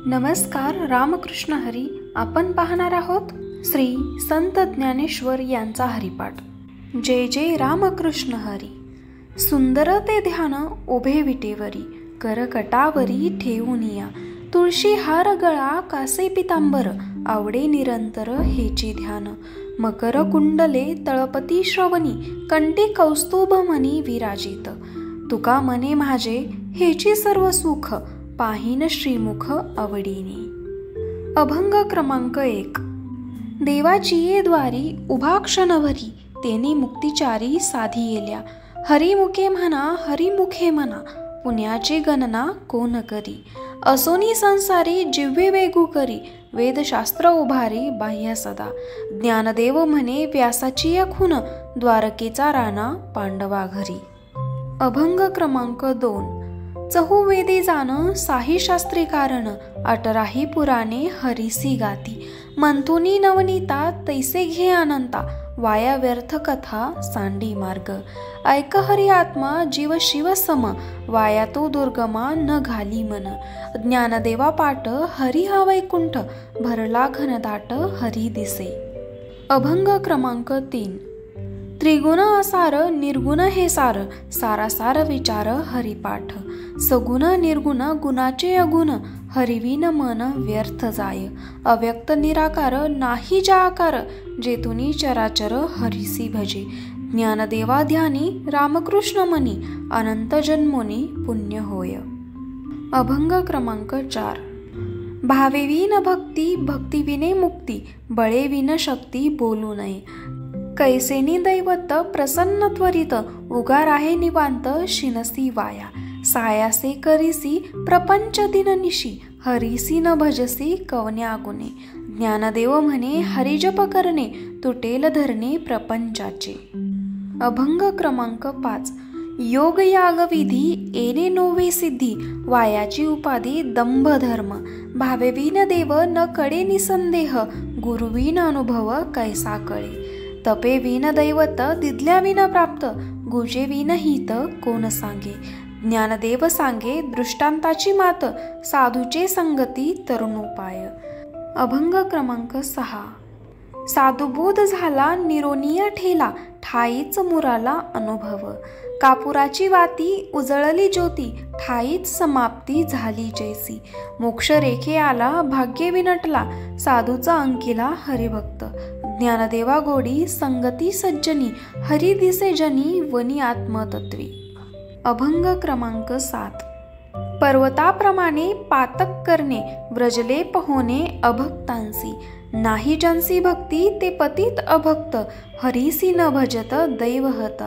नमस्कार. रामकृष्ण हरी. आपण पाहणार आहोत श्री संत ज्ञानेश्वर यांचा हरिपाठ. जय जय रामकृष्ण हरी. सुंदर ते ध्यान उभे विटेवरी, करकटावरी ठेवून या. तुळशी हार गळा कासे पितांबर, आवडे निरंतर हेचे ध्यान. मकर कुंडले तळपती श्रवणी, कंठी कौस्तुभ मनी विराजित. तुका मने माझे हेची सर्व सुख, पाहिन श्रीमुख आवडीने. अभंग क्रमांक 1. देवाची ये द्वारी उभा क्षणभरी, तेने मुक्तिचारी साधी येल्या. हरिमुखे हरिमुखे म्हणा, पुण्याची गणना कोण करी. असोनी संसारी जिव्हे वेगू करी, वेदशास्त्र उभारी बाह्य सदा. ज्ञानदेव म्हणे व्यासाची खून, द्वारकेचा राणा पांडवा घरी. अभंग क्रमांक 2. चहुवेदी जाण साही शास्त्री कारण, अटराही पुराणे हरिसी गाती. मंथुनी नवनीता तैसे घे अनंता, वाया व्यर्थ कथा सांडी मार्ग. ऐक हरी आत्मा जीव शिव सम, वाया तो दुर्गमा न घाली मन. ज्ञानदेवा पाट हरी हा वैकुंठ, भरला घनदाट हरी दिसे. अभंग क्रमांक 3. त्रिगुण असार निर्गुण हे सार, सारासार विचार हरिपाठ. सगुण निर्गुण गुणाचे अगुण, हरिविन मन व्यर्थ जाय. अव्यक्त निराकार नाही जा आकार, जेतुनी चराचर हरिसी भजे. ज्ञानदेवा ध्यानी रामकृष्ण मनी, अनंत जन्मोनी पुण्य होय. अभंग क्रमांक 4. भावेविन भक्ती भक्तिविने मुक्ती, बळेविन शक्ती बोलू नये. कैसेनी दैवत प्रसन्न त्वरित, उगार आहे निवांत शिनसी वाया. सायासे करीसी प्रपंच दिननिशी, हरीसी न भजसी कवन्या गुणे. ज्ञानदेव म्हणे हरिजप करणे, तुटेल धरणे प्रपंचाचे. अभंग क्रमांक 5. योग याग विधी येणे नोवे सिद्धी, वायाची उपाधी दंभ धर्म. भावेविन देव न कळे निसंदेह, गुरुविन अनुभव कैसा कळे. तपे विन दैवत दिदल्या विन प्राप्त, गुजे विन हित कोण सांगे. ज्ञानदेव सांगे दृष्टांताची मात, साधूचे संगती तरुणोपाय. अभंग क्रमांक 6. साधुबोध झाला निरोनीय ठेला, ठाईच मुराला अनुभव. कापुराची वाती उजळली ज्योती, ठाईच समाप्ती झाली जैसी. मोक्ष रेखे आला भाग्य विनटला, साधूचा अंकिला हरिभक्त. ज्ञानदेवा गोडी संगती सज्जनी, हरी दिसे जनी वनी आत्मतत्वी. अभंग क्रमांक 7. पर्वताप्रमाणे पातक करणे, व्रजलेप होणे अभक्तांसी. नाही ज्यांसी भक्ती ते पतित अभक्त, हरीसी न भजत दैवहत.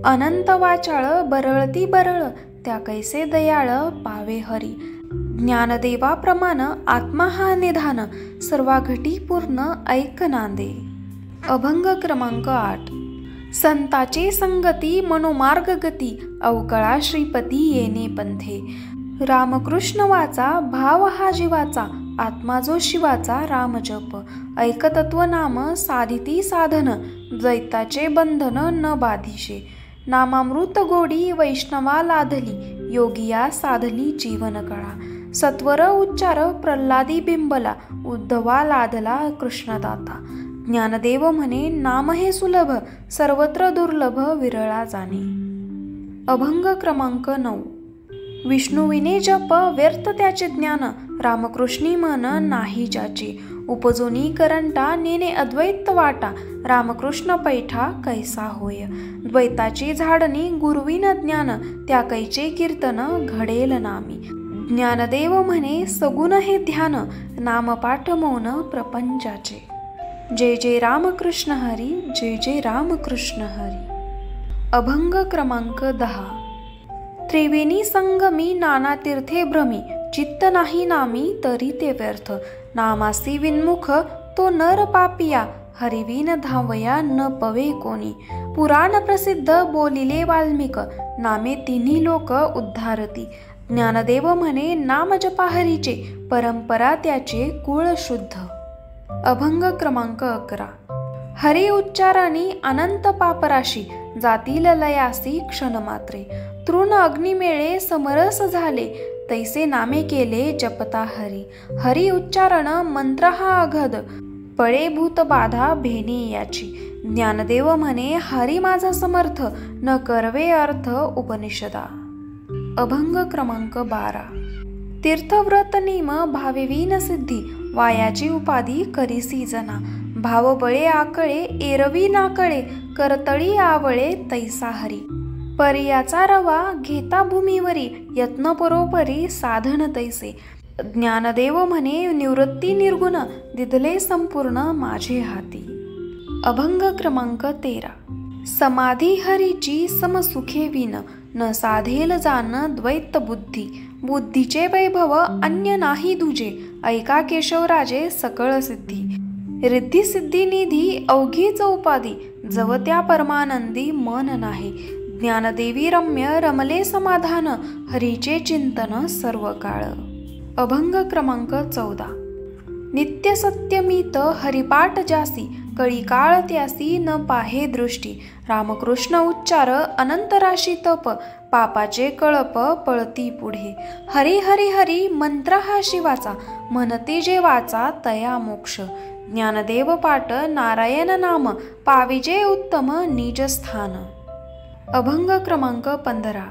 अनंत वाचाळ बरळती बरळ, त्या कैसे दयाळ पावे हरी. ज्ञानदेवा प्रमाण आत्मा हा निधान, सर्वा घटी पूर्ण ऐक नांदे. अभंग क्रमांक 8. संताचे संगती मनोमार्ग गती, अवकळा श्रीपती येणे पंथे. रामकृष्ण वाचा भाव हा जीवाचा, आत्मा जो शिवाचा रामजप. ऐक तत्व नाम साधिती साधन, द्वैताचे बंधन न बाधिशे. नामामृत गोडी वैष्णवा लाधली, योगिया साधली जीवन कळा. सत्वर उच्चार प्रल्हादी बिंबला, उद्धवा लाधला कृष्णदाता. ज्ञानदेव म्हणे नाम हे सुलभ, सर्वत्र दुर्लभ विरळा जाणे. अभंग क्रमांक 9. विष्णुविने जप व्यर्थ त्याचे ज्ञान, रामकृष्णी मन नाही ज्याचे. उपजोनी करंटा नेणे अद्वैत वाटा, रामकृष्ण पैठा कैसा होय. द्वैताची झाडणी गुरुविन ज्ञान, त्या कैचे कीर्तन घडेल नामी. ज्ञानदेव म्हणे सगुण हे ध्यान, नामपाठ मौन प्रपंचाचे. जय जय रामकृष्ण हरी. जय जय रामकृष्ण हरी. अभंग क्रमांक 10. त्रिवेणी संगमी नाना तीर्थे भ्रमी, चित्त नाही नामी तरी ते व्यर्थ. नामासी विन्मुख तो नर पापिया, हरिविन धावया न पवे कोणी. पुराण प्रसिद्ध बोलिले वाल्मिक, नामे तिन्ही लोक उद्धारती. ज्ञानदेव म्हणे नाम जपा हरीचे, परंपरा त्याचे कुळ शुद्ध. अभंग क्रमांक 11. हरी उच्चारानी अनंत पापराशी, जातील लयासी क्षणमात्रे. तृण अग्निमेळे समरस झाले, तैसे नामे केले जपता हरी. हरी उच्चारण मंत्र हा अघद, पळे भूत बाधा भेने याची. ज्ञानदेव म्हणे हरी माझा समर्थ, न करवे अर्थ उपनिषदा. अभंग क्रमांक 12. तीर्थव्रत नेम भावेवीन सिद्धी, वायाची उपाधी करीसी जना. भाव बळे आकळे एरवी नाकळे, करतळी आवळे तैसा हरी. पर्याचा रवा घेता भूमीवरी, यत्न परोपरी साधन तैसे. ज्ञानदेव म्हणे निवृत्ती निर्गुण, दिदले संपूर्ण माझे हाती. अभंग क्रमांक 13. समाधी हरीची समसुखे विन, न साधेल जान द्वैत बुद्धी. बुद्धीचे वैभव अन्य नाही दुजे, ऐका केशवराजे सकळ सिद्धी. रिद्धी सिद्धी निधी अवघीच उपाधी, जव त्या परमानंदी मन नाही. ज्ञानदेवी रम्य रमले समाधान, हरीचे चिंतन सर्व काळ. अभंग क्रमांक 14. नित्य सत्यमीत हरिपाठ जासी, कळी काळ त्यासी न पाहे दृष्टी. रामकृष्ण उच्चार अनंत राशी तप, पापाचे कळप पळती पुढे. हरी हरी हरी मंत्र हा शिवाचा, म्हणते जे वाचा तया मोक्ष. ज्ञानदेव पाठ नारायण नाम, पाविजे उत्तम निज स्थान. अभंग क्रमांक 15.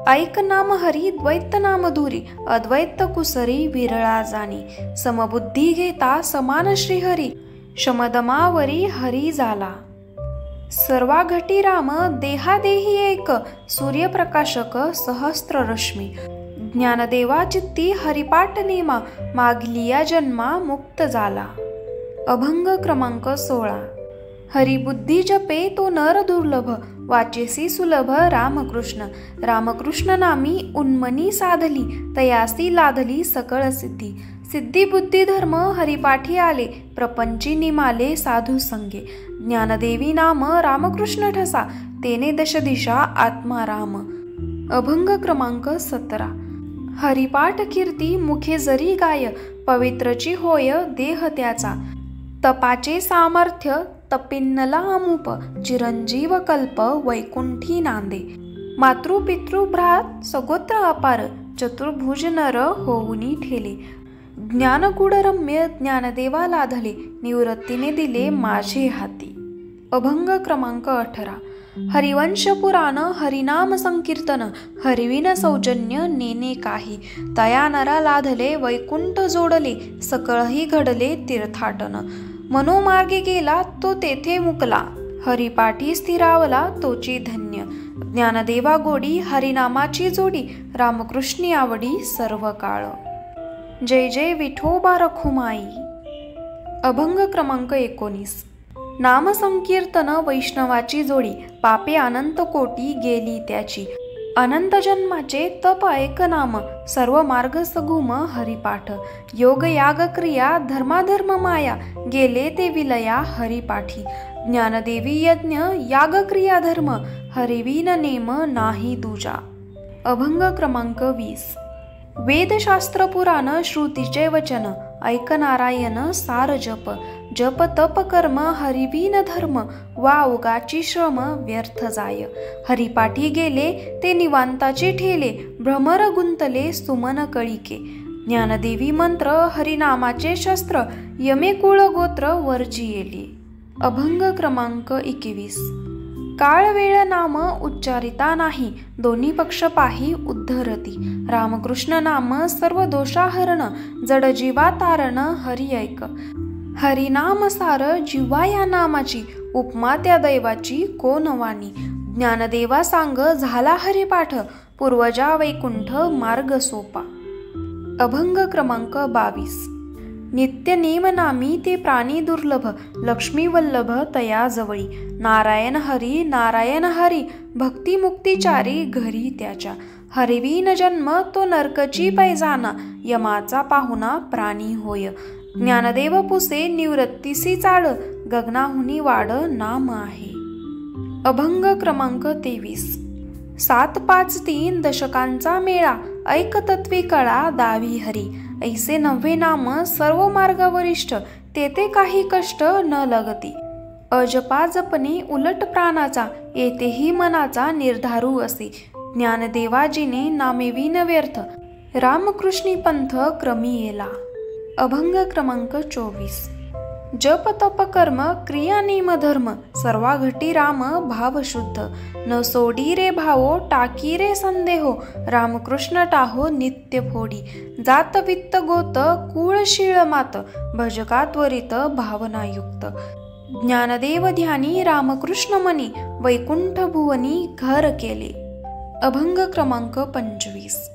ऐक नाम हरी द्वैत नाम धुरी, अद्वैत कुसरी विरळा जाणी. समबुद्धी घेता समान श्रीहरी, शमदमावरी हरी झाला. सर्वा घटी राम देहादेही एक, सूर्यप्रकाशक सहस्त्र रश्मी. ज्ञानदेवा चित्ती हरिपाठ नेमा, मागलिया जन्मा मुक्त झाला. अभंग क्रमांक 16. हरिबुद्धी जपे तो नर दुर्लभ, वाचेसी सुलभ रामकृष्ण. रामकृष्ण नामी उन्मनी साधली, तयासी लाधली सकळ सिद्धी. सिद्धी बुद्धी धर्म हरिपाठी आले, प्रपंची निमाले साधू संगे. ज्ञानदेवी नाम रामकृष्ण ठसा, तेने दशदिशा आत्मा राम. अभंग क्रमांक 17. हरिपाठ कीर्ती मुखे जरी गाय, पवित्रची होय देह त्याचा. तपाचे सामर्थ्य तपिन्नला अमुप, चिरंजीव कल्प वैकुंठी नांदे. मातृपितृ भ्रात सगोत्र अपार, चतुर्भुज नर होऊनी ठेले. ज्ञानगुडरम्य ज्ञानदेवा लाधले, निवृत्तीने दिले माझे हाती. अभंग क्रमांक 18. हरिवंश पुराण हरिनाम संकीर्तन, हरिविन सौजन्य नेने काही. तया नरा लाधले वैकुंठ जोडले, सकळही घडले तीर्थाटन. मनोमार्गे गेला तो तेथे मुकला, हरिपाठी स्थिरावला तोची धन्य. ज्ञानदेवा गोडी हरिनामाची जोडी, रामकृष्णी आवडी सर्व काळ. जय जय विठोबा रखुमाई. अभंग क्रमांक 19. नाम संकीर्तन वैष्णवाची जोडी, पापे अनंत कोटी गेली त्याची. अनंत जन्माचे तप ऐक नाम, सर्व मार्ग सगुम हरिपाठ. योग याग क्रिया धर्माधर्म माया, गेले ते विलया हरिपाठी. ज्ञानदेवी यज्ञ याग क्रिया धर्म, हरिविन नेम नाही दुजा. अभंग क्रमांक 20. वेदशास्त्र पुराण श्रुतीचे वचन, ऐक नारायण सार जप. जप तप कर्म हरिविन धर्म, वा उगाची श्रम व्यर्थ जाय. हरिपाठी गेले ते निवांताचे ठेले, भ्रमर गुंतले सुमन कळिके. ज्ञानदेवी मंत्र हरिनामाचे शस्त्र, यमे कुळ गोत्र वरची येली. अभंग क्रमांक 21. काळ वेळ नाम उच्चारिता नाही, दोन्ही पक्ष पाही उद्धरती. रामकृष्ण नाम सर्व दोषाहरण, जड जीवा तारण हरि ऐक. हरिनाम सार जीवा या नामाची, उपमा त्या दैवाची कोण वाणी. ज्ञानदेवा सांग झाला हरिपाठ, पूर्वजा वैकुंठ मार्ग सोपा. अभंग क्रमांक 22. नित्य नेम नामी ते प्राणी दुर्लभ, लक्ष्मी वल्लभ तया जवळी. नारायण हरी भक्ती मुक्तीचारी घरी त्याच्या. हरिविन जन्म तो नरकची पैजाना, यमाचा पाहुणा प्राणी होय. ज्ञानदेव पुसे निवृत्तीसी चाड, गगनाहुनी वाड नाम आहे. अभंग क्रमांक 23. 753 दशकांचा मेळा, ऐक तत्वी कळा दावी हरी. ऐसे नव्हे नाम सर्व मार्ग वरिष्ठ, तेथे काही कष्ट न लगती. अजपा जपणे उलट प्राणाचा, येथेही मनाचा निर्धारू असे. ज्ञानदेवाजीने नामे विन व्यर्थ, रामकृष्णी पंथ क्रमी येला. अभंग क्रमांक 24. जप तप कर्म क्रिया नेम धर्म सर्वा घटी राम भाव शुद्ध. न सोडी रे भावो टाकी रे संदेहो रामकृष्ण टाहो नित्य फोडी. जात वित्त गोत कुळ शीळ मात भजका त्वरित भावनायुक्त. ज्ञानदेव ध्यानी रामकृष्ण मनी वैकुंठ भुवनी घर केले. अभंग क्रमांक 25.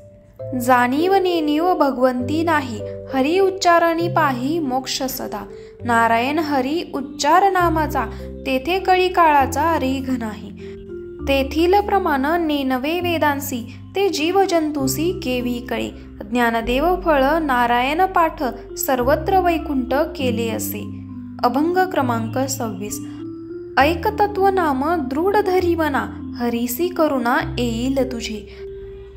जाणीव नेनीव भगवंती नाही हरी उच्चारणी पाही मोक्ष सदा. नारायण हरी उच्चार नामाचा तेथे कळी काळाचा रेघ नाही. तेथील प्रमाण नेनवे वेदांसी ते जीव जंतुसी केवी कळे. ज्ञानदेव फळ नारायण पाठ सर्वत्र वैकुंठ केले असे. अभंग क्रमांक 26. ऐक तत्व नाम दृढ धरी मना हरीसी करुणा येईल तुझे.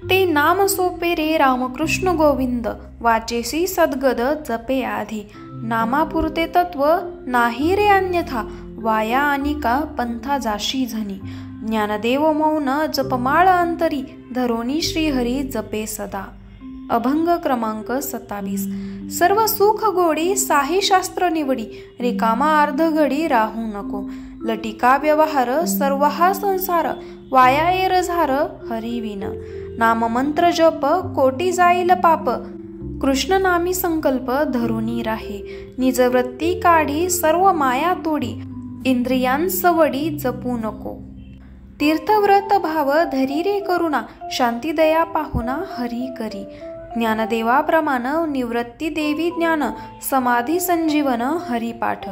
ते नाम सोपे रे रामकृष्ण गोविंद वाचेसी सद्गद जपे आधी. नामापुरते तत्व नाही रे अन्यथा वाया अनिका पंथा जाशी झनी. ज्ञानदेव मौन जपमाळ अंतरी धरोनी श्रीहरी जपे सदा. अभंग क्रमांक 27. सर्व सुख गोडी साही शास्त्र निवडी रिकामा अर्ध घडी राहू नको. लटिका व्यवहार सर्व हा संसार वाया एरझार हरिविन. नाममंत्र जप कोटी जाईल पाप कृष्ण नामी संकल्प धरुनी राहे. निजवृत्ती काढी सर्व माया तोडी इंद्रियांसवडी जपू नको. तीर्थव्रत भाव धरी रे करुणा शांती दया पाहुना हरी करी. ज्ञानदेवाप्रमाण निवृत्ती देवी ज्ञान समाधी संजीवन हरिपाठ.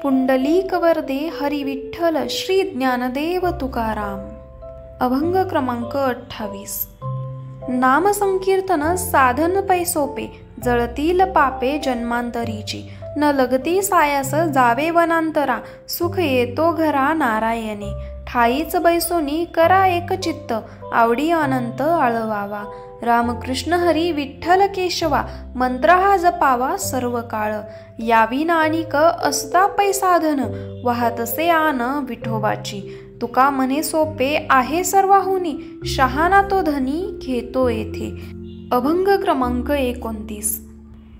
पुंडलीक वरदे हरी विठ्ठल श्री ज्ञानदेव तुकाराम. अभंग क्रमांक 28. नाम संकीर्तन साधन पै सोपे जळतील पापे जन्मांतरीची. न लगती सायास जावे वनांतरा सुख येतो घरा नारायणी. ठाईच बैसोनी करा एक चित्त आवडी अनंत आळवावा. रामकृष्ण हरी विठ्ठल केशवा मंत्र हा जपावा सर्व काळ. यावी नानिक असता पै साधन वाहतसे आन विठोबाची. तुका मने सोपे आहे सर्वाहुनी शहाणा तो धनी घेतो येथे. अभंग क्रमांक 29.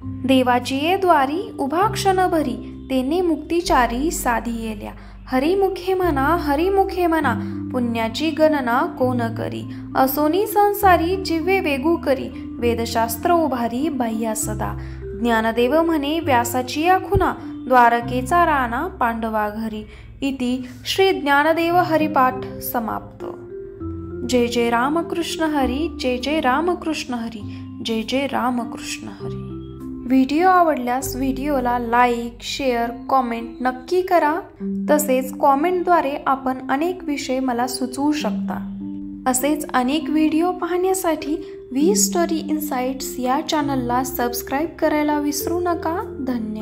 देवाची ये द्वारी उभा क्षण भरी तेने मुक्तिचारी साधी येल्या. हरिमुखे म्हणा पुण्याची गणना कोण करी. असोनी संसारी जिव्हे वेगू करी वेदशास्त्र उभारी बाह्या सदा. ज्ञानदेव म्हणे व्यासाची या खुना द्वारकेचा राणा पांडवा घरी. इति श्री ज्ञानदेव हरिपाठ समाप्त. जय जय रामकृष्ण हरी. जय जय रामकृष्ण हरी. जय जय रामकृष्ण हरी. व्हिडिओ आवडल्यास व्हिडिओला लाईक शेअर कॉमेंट नक्की करा. तसेच कॉमेंटद्वारे आपण अनेक विषय मला सुचवू शकता. असेच अनेक व्हिडिओ पाहण्यासाठी व्ही स्टोरी इनसाइट्स या चॅनलला सबस्क्राईब करायला विसरू नका. धन्यवाद.